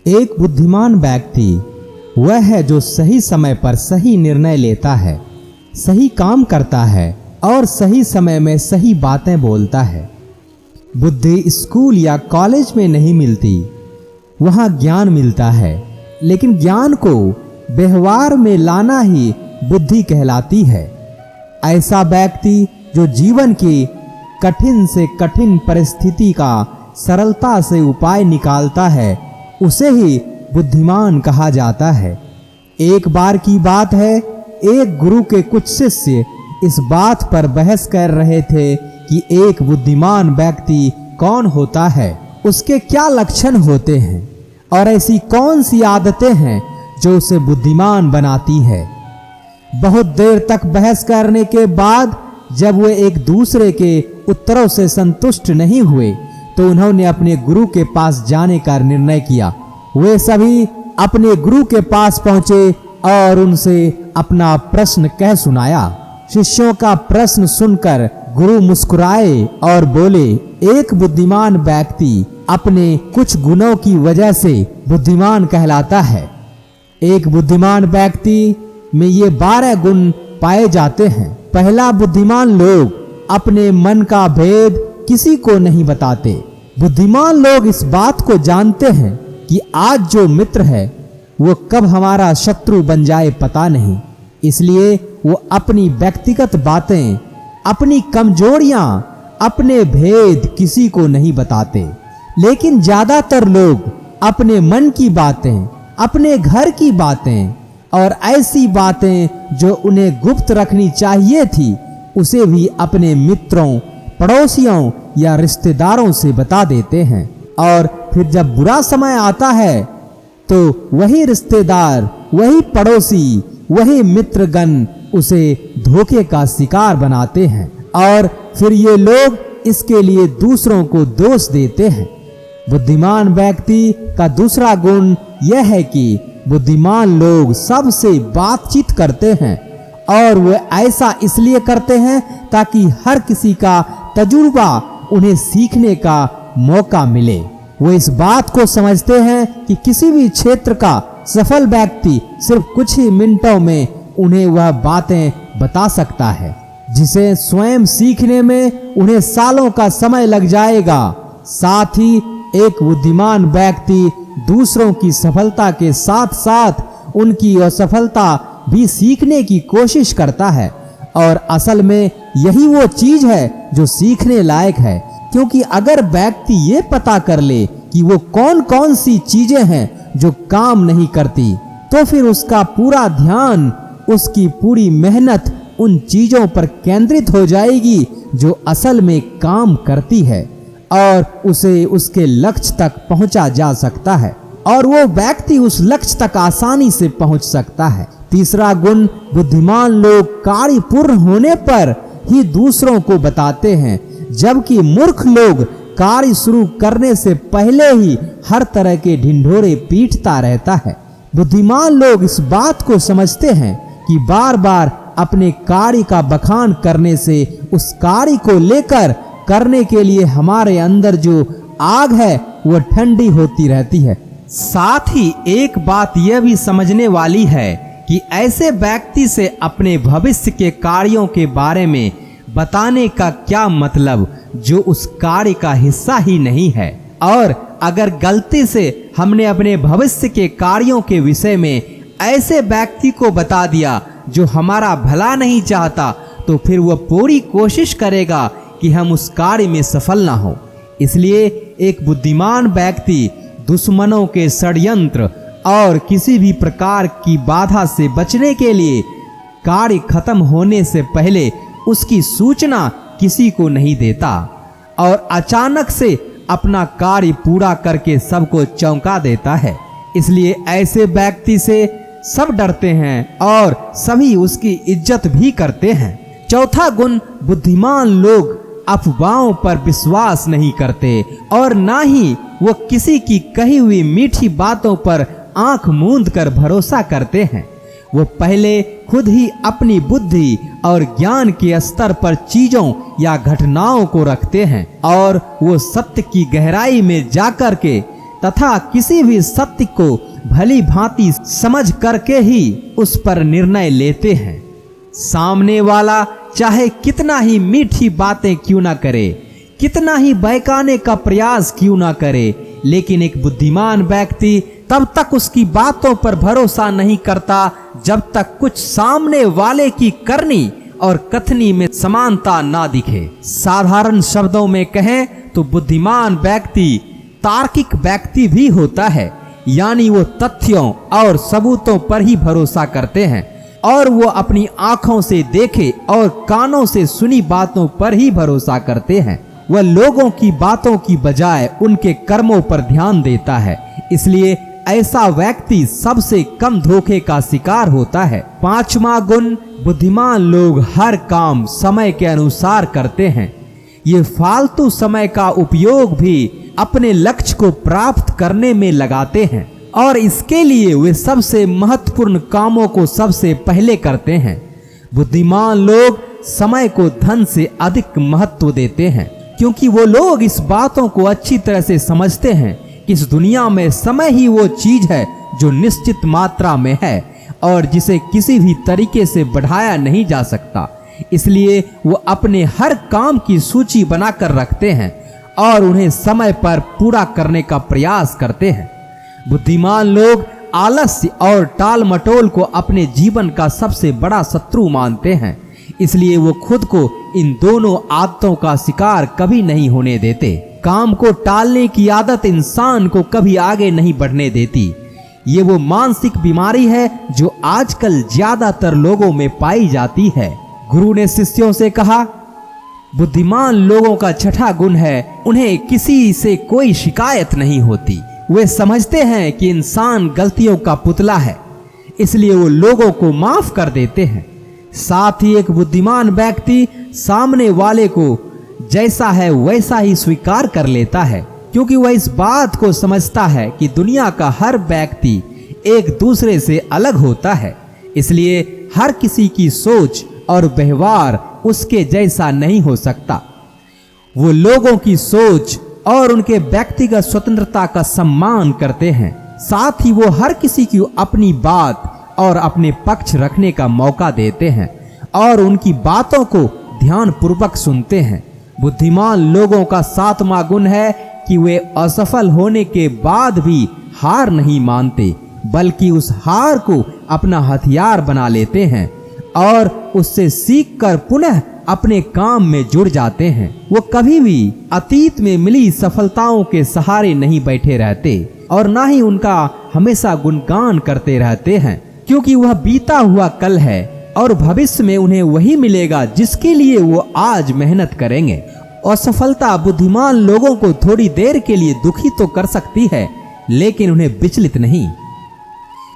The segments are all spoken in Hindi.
एक बुद्धिमान व्यक्ति वह है जो सही समय पर सही निर्णय लेता है, सही काम करता है और सही समय में सही बातें बोलता है। बुद्धि स्कूल या कॉलेज में नहीं मिलती, वहाँ ज्ञान मिलता है, लेकिन ज्ञान को व्यवहार में लाना ही बुद्धि कहलाती है। ऐसा व्यक्ति जो जीवन की कठिन से कठिन परिस्थिति का सरलता से उपाय निकालता है, उसे ही बुद्धिमान कहा जाता है। एक बार की बात है, एक गुरु के कुछ शिष्य इस बात पर बहस कर रहे थे कि एक बुद्धिमान व्यक्ति कौन होता है, उसके क्या लक्षण होते हैं और ऐसी कौन सी आदतें हैं जो उसे बुद्धिमान बनाती है। बहुत देर तक बहस करने के बाद जब वे एक दूसरे के उत्तरों से संतुष्ट नहीं हुए तो उन्होंने अपने गुरु के पास जाने का निर्णय किया। वे सभी अपने गुरु के पास पहुंचे और उनसे अपना प्रश्न कह सुनाया। शिष्यों का प्रश्न सुनकर गुरु मुस्कुराए और बोले, एक बुद्धिमान व्यक्ति अपने कुछ गुणों की वजह से बुद्धिमान कहलाता है। एक बुद्धिमान व्यक्ति में ये 12 गुण पाए जाते हैं। पहला, बुद्धिमान लोग अपने मन का भेद किसी को नहीं बताते। बुद्धिमान लोग इस बात को जानते हैं कि आज जो मित्र है वो कब हमारा शत्रु बन जाए पता नहीं, इसलिए वो अपनी व्यक्तिगत बातें, अपनी कमजोरियां, अपने भेद किसी को नहीं बताते। लेकिन ज्यादातर लोग अपने मन की बातें, अपने घर की बातें और ऐसी बातें जो उन्हें गुप्त रखनी चाहिए थी, उसे भी अपने मित्रों, पड़ोसियों या रिश्तेदारों से बता देते हैं। और फिर जब बुरा समय आता है तो वही रिश्तेदार, वही पड़ोसी, वही मित्रगण उसे धोखे का शिकार बनाते हैं और फिर ये लोग इसके लिए दूसरों को दोष देते हैं। बुद्धिमान व्यक्ति का दूसरा गुण यह है कि बुद्धिमान लोग सबसे बातचीत करते हैं और वे ऐसा इसलिए करते हैं ताकि हर किसी का तजुर्बा उन्हें सीखने का मौका मिले। वे इस बात को समझते हैं कि किसी भी क्षेत्र का सफल व्यक्ति सिर्फ कुछ ही मिनटों में उन्हें वह बातें बता सकता है जिसे स्वयं सीखने में उन्हें सालों का समय लग जाएगा। साथ ही एक बुद्धिमान व्यक्ति दूसरों की सफलता के साथ साथ उनकी असफलता भी सीखने की कोशिश करता है और असल में यही वो चीज है जो सीखने लायक है, क्योंकि अगर व्यक्ति ये पता कर ले कि वो कौन कौन सी चीजें हैं जो काम नहीं करती, तो फिर उसका पूरा ध्यान, उसकी पूरी मेहनत उन चीजों पर केंद्रित हो जाएगी जो असल में काम करती है और उसे उसके लक्ष्य तक पहुंचा जा सकता है और वो व्यक्ति उस लक्ष्य तक आसानी से पहुंच सकता है। तीसरा गुण, बुद्धिमान लोग कार्य पूर्ण होने पर ही दूसरों को बताते हैं, जबकि मूर्ख लोग कार्य शुरू करने से पहले ही हर तरह के ढिंढोरे पीटता रहता है। बुद्धिमान लोग इस बात को समझते हैं कि बार बार अपने कार्य का बखान करने से उस कार्य को लेकर करने के लिए हमारे अंदर जो आग है वो ठंडी होती रहती है। साथ ही एक बात यह भी समझने वाली है कि ऐसे व्यक्ति से अपने भविष्य के कार्यों के बारे में बताने का क्या मतलब जो उस कार्य का हिस्सा ही नहीं है। और अगर गलती से हमने अपने भविष्य के कार्यों के विषय में ऐसे व्यक्ति को बता दिया जो हमारा भला नहीं चाहता, तो फिर वह पूरी कोशिश करेगा कि हम उस कार्य में सफल ना हो। इसलिए एक बुद्धिमान व्यक्ति दुश्मनों के षड्यंत्र और किसी भी प्रकार की बाधा से बचने के लिए कार्य खत्म होने से पहले उसकी सूचना किसी को नहीं देता और अचानक से अपना कार्य पूरा करके सबको चौंका देता है। इसलिए ऐसे व्यक्ति से सब डरते हैं और सभी उसकी इज्जत भी करते हैं। चौथा गुण, बुद्धिमान लोग अफवाहों पर विश्वास नहीं करते और ना ही वो किसी की कही हुई मीठी बातों पर आंख मूंद कर भरोसा करते हैं। वो पहले खुद ही अपनी बुद्धि और ज्ञान के स्तर पर चीजों या घटनाओं को रखते हैं और वो सत्य की गहराई में जाकर के तथा किसी भी सत्य को भली भांति समझ करके ही उस पर निर्णय लेते हैं। सामने वाला चाहे कितना ही मीठी बातें क्यों ना करे, कितना ही बहकाने का प्रयास क्यों ना करे, लेकिन एक बुद्धिमान व्यक्ति तब तक उसकी बातों पर भरोसा नहीं करता जब तक कुछ सामने वाले की करनी और कथनी में समानता ना दिखे। साधारण शब्दों में कहें तो बुद्धिमान व्यक्ति तार्किक व्यक्ति भी होता है, यानी वो तथ्यों और सबूतों पर ही भरोसा करते हैं और वो अपनी आंखों से देखे और कानों से सुनी बातों पर ही भरोसा करते हैं। वह लोगों की बातों की बजाय उनके कर्मों पर ध्यान देता है, इसलिए ऐसा व्यक्ति सबसे कम धोखे का शिकार होता है। पांचवा गुण, बुद्धिमान लोग हर काम समय के अनुसार करते हैं। ये फालतू समय का उपयोग भी अपने लक्ष्य को प्राप्त करने में लगाते हैं और इसके लिए वे सबसे महत्वपूर्ण कामों को सबसे पहले करते हैं। बुद्धिमान लोग समय को धन से अधिक महत्व देते हैं, क्योंकि वो लोग इस बातों को अच्छी तरह से समझते हैं कि इस दुनिया में समय ही वो चीज है जो निश्चित मात्रा में है और जिसे किसी भी तरीके से बढ़ाया नहीं जा सकता। इसलिए वो अपने हर काम की सूची बनाकर रखते हैं और उन्हें समय पर पूरा करने का प्रयास करते हैं। बुद्धिमान लोग आलस्य और टाल मटोल को अपने जीवन का सबसे बड़ा शत्रु मानते हैं, इसलिए वो खुद को इन दोनों आदतों का शिकार कभी नहीं होने देते। काम को टालने की आदत इंसान को कभी आगे नहीं बढ़ने देती। ये वो मानसिक बीमारी है जो आजकल ज्यादातर लोगों में पाई जाती है। गुरु ने शिष्यों से कहा, बुद्धिमान लोगों का छठा गुण है उन्हें किसी से कोई शिकायत नहीं होती। वे समझते हैं कि इंसान गलतियों का पुतला है, इसलिए वो लोगों को माफ कर देते हैं। साथ ही एक बुद्धिमान व्यक्ति सामने वाले को जैसा है वैसा ही स्वीकार कर लेता है, क्योंकि वह इस बात को समझता है कि दुनिया का हर व्यक्ति एक दूसरे से अलग होता है, इसलिए हर किसी की सोच और व्यवहार उसके जैसा नहीं हो सकता। वो लोगों की सोच और उनके व्यक्तिगत स्वतंत्रता का सम्मान करते हैं। साथ ही वो हर किसी की अपनी बात और अपने पक्ष रखने का मौका देते हैं और उनकी बातों को ध्यानपूर्वक सुनते हैं। बुद्धिमान लोगों का सातवां गुण है कि वे असफल होने के बाद भी हार नहीं मानते, बल्कि उस हार को अपना हथियार बना लेते हैं और उससे सीखकर पुनः अपने काम में जुड़ जाते हैं। वो कभी भी अतीत में मिली सफलताओं के सहारे नहीं बैठे रहते और ना ही उनका हमेशा गुणगान करते रहते हैं, क्योंकि वह बीता हुआ कल है और भविष्य में उन्हें वही मिलेगा जिसके लिए वो आज मेहनत करेंगे। असफलता बुद्धिमान लोगों को थोड़ी देर के लिए दुखी तो कर सकती है, लेकिन उन्हें विचलित नहीं,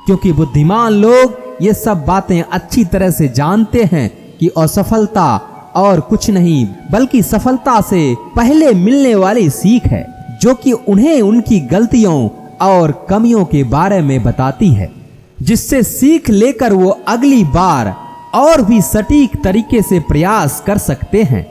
क्योंकि बुद्धिमान लोग ये सब बातें अच्छी तरह से जानते हैं कि असफलता और कुछ नहीं बल्कि सफलता से पहले मिलने वाली सीख है, जो कि उन्हें उनकी गलतियों और कमियों के बारे में बताती है, जिससे सीख लेकर वो अगली बार और भी सटीक तरीके से प्रयास कर सकते हैं।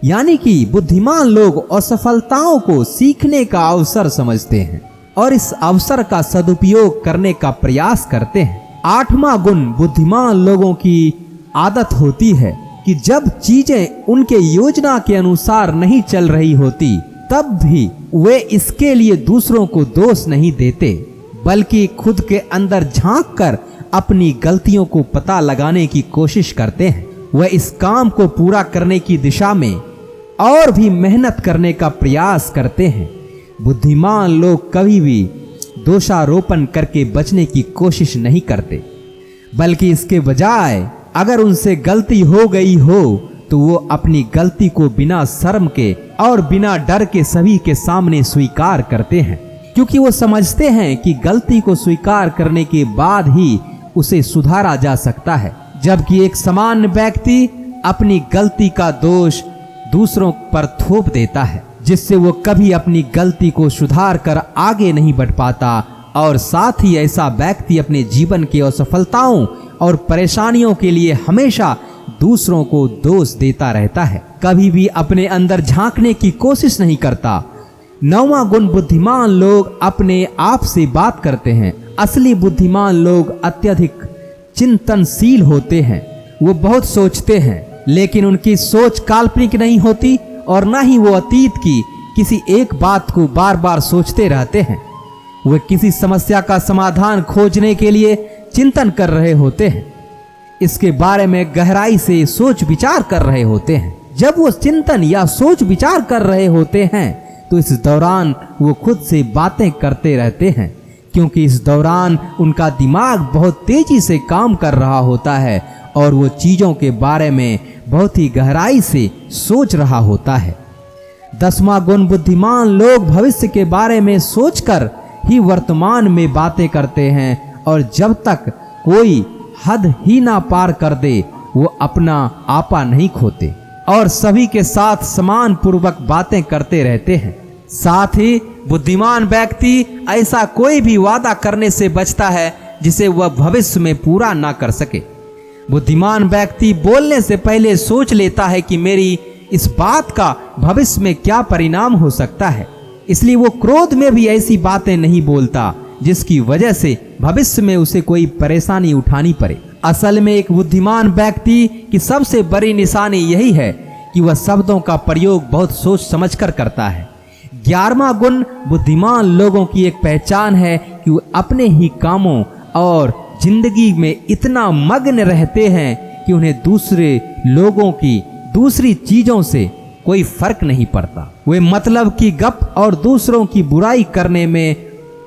यानी कि बुद्धिमान लोग असफलताओं को सीखने का अवसर समझते हैं और इस अवसर का सदुपयोग करने का प्रयास करते हैं। आठवां गुण, बुद्धिमान लोगों की आदत होती है कि जब चीजें उनके योजना के अनुसार नहीं चल रही होती तब भी वे इसके लिए दूसरों को दोष नहीं देते, बल्कि खुद के अंदर झांक कर अपनी गलतियों को पता लगाने की कोशिश करते हैं। वह इस काम को पूरा करने की दिशा में और भी मेहनत करने का प्रयास करते हैं। बुद्धिमान लोग कभी भी दोषारोपण करके बचने की कोशिश नहीं करते, बल्कि इसके बजाय अगर उनसे गलती हो गई हो तो वो अपनी गलती को बिना शर्म के और बिना डर के सभी के सामने स्वीकार करते हैं, क्योंकि वो समझते हैं कि गलती को स्वीकार करने के बाद ही उसे सुधारा जा सकता है। जबकि एक सामान्य व्यक्ति अपनी गलती का दोष दूसरों पर थोप देता है, जिससे वो कभी अपनी गलती को सुधार कर आगे नहीं बढ़ पाता और साथ ही ऐसा व्यक्ति अपने जीवन की असफलताओं और परेशानियों के लिए हमेशा दूसरों को दोष देता रहता है, कभी भी अपने अंदर झांकने की कोशिश नहीं करता। 9वां गुण, बुद्धिमान लोग अपने आप से बात करते हैं। असली बुद्धिमान लोग अत्यधिक चिंतनशील होते हैं। वो बहुत सोचते हैं, लेकिन उनकी सोच काल्पनिक नहीं होती और न ही वो अतीत की किसी एक बात को बार बार सोचते रहते हैं। वे किसी समस्या का समाधान खोजने के लिए चिंतन कर रहे होते हैं, इसके बारे में गहराई से सोच विचार कर रहे होते हैं। जब वो चिंतन या सोच विचार कर रहे होते हैं तो इस दौरान वो खुद से बातें करते रहते हैं, क्योंकि इस दौरान उनका दिमाग बहुत तेजी से काम कर रहा होता है और वो चीज़ों के बारे में बहुत ही गहराई से सोच रहा होता है। 10वां गुण, बुद्धिमान लोग भविष्य के बारे में सोचकर ही वर्तमान में बातें करते हैं और जब तक कोई हद ही ना पार कर दे वो अपना आपा नहीं खोते और सभी के साथ समान पूर्वक बातें करते रहते हैं। साथ ही बुद्धिमान व्यक्ति ऐसा कोई भी वादा करने से बचता है जिसे वह भविष्य में पूरा ना कर सके। बुद्धिमान व्यक्ति बोलने से पहले सोच लेता है कि मेरी इस बात का भविष्य में क्या परिणाम हो सकता है, इसलिए वो क्रोध में भी ऐसी बातें नहीं बोलता जिसकी वजह से भविष्य में उसे कोई परेशानी उठानी पड़े। असल में एक बुद्धिमान व्यक्ति की सबसे बड़ी निशानी यही है कि वह शब्दों का प्रयोग बहुत सोच समझकर करता है। 11वां गुण, बुद्धिमान लोगों की एक पहचान है कि वो अपने ही कामों और जिंदगी में इतना मग्न रहते हैं कि उन्हें दूसरे लोगों की दूसरी चीजों से कोई फर्क नहीं पड़ता। वे मतलब की गप और दूसरों की बुराई करने में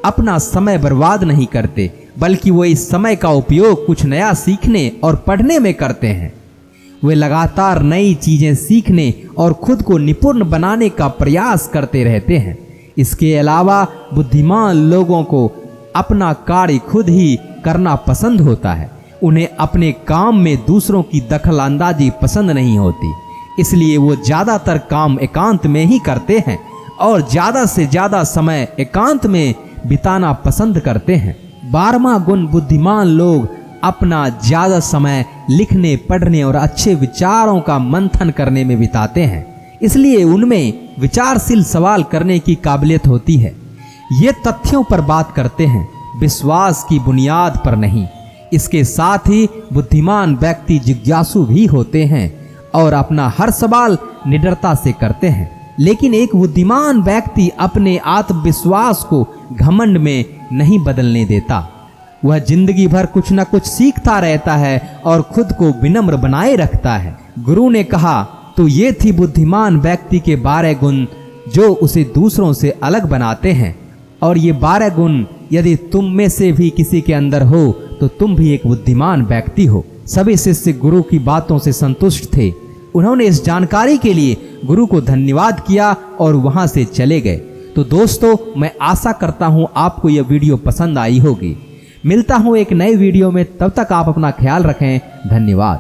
अपना समय बर्बाद नहीं करते, बल्कि वो इस समय का उपयोग कुछ नया सीखने और पढ़ने में करते हैं। वे लगातार नई चीजें सीखने और खुद को निपुण बनाने का प्रयास करते रहते हैं। इसके अलावा बुद्धिमान लोगों को अपना कार्य खुद ही करना पसंद होता है। उन्हें अपने काम में दूसरों की दखलंदाजी पसंद नहीं होती, इसलिए वो ज़्यादातर काम एकांत में ही करते हैं और ज़्यादा से ज़्यादा समय एकांत में बिताना पसंद करते हैं। 12वां गुण, बुद्धिमान लोग अपना ज़्यादा समय लिखने, पढ़ने और अच्छे विचारों का मंथन करने में बिताते हैं, इसलिए उनमें विचारशील सवाल करने की काबिलियत होती है। ये तथ्यों पर बात करते हैं, विश्वास की बुनियाद पर नहीं। इसके साथ ही बुद्धिमान व्यक्ति जिज्ञासु भी होते हैं और अपना हर सवाल निडरता से करते हैं। लेकिन एक बुद्धिमान व्यक्ति अपने आत्मविश्वास को घमंड में नहीं बदलने देता। वह जिंदगी भर कुछ न कुछ सीखता रहता है और खुद को विनम्र बनाए रखता है। गुरु ने कहा, तो ये थी बुद्धिमान व्यक्ति के 12 गुण जो उसे दूसरों से अलग बनाते हैं, और ये 12 गुण यदि तुम में से भी किसी के अंदर हो तो तुम भी एक बुद्धिमान व्यक्ति हो। सभी शिष्य गुरु की बातों से संतुष्ट थे। उन्होंने इस जानकारी के लिए गुरु को धन्यवाद किया और वहां से चले गए। तो दोस्तों, मैं आशा करता हूं आपको यह वीडियो पसंद आई होगी। मिलता हूं एक नए वीडियो में, तब तक आप अपना ख्याल रखें। धन्यवाद।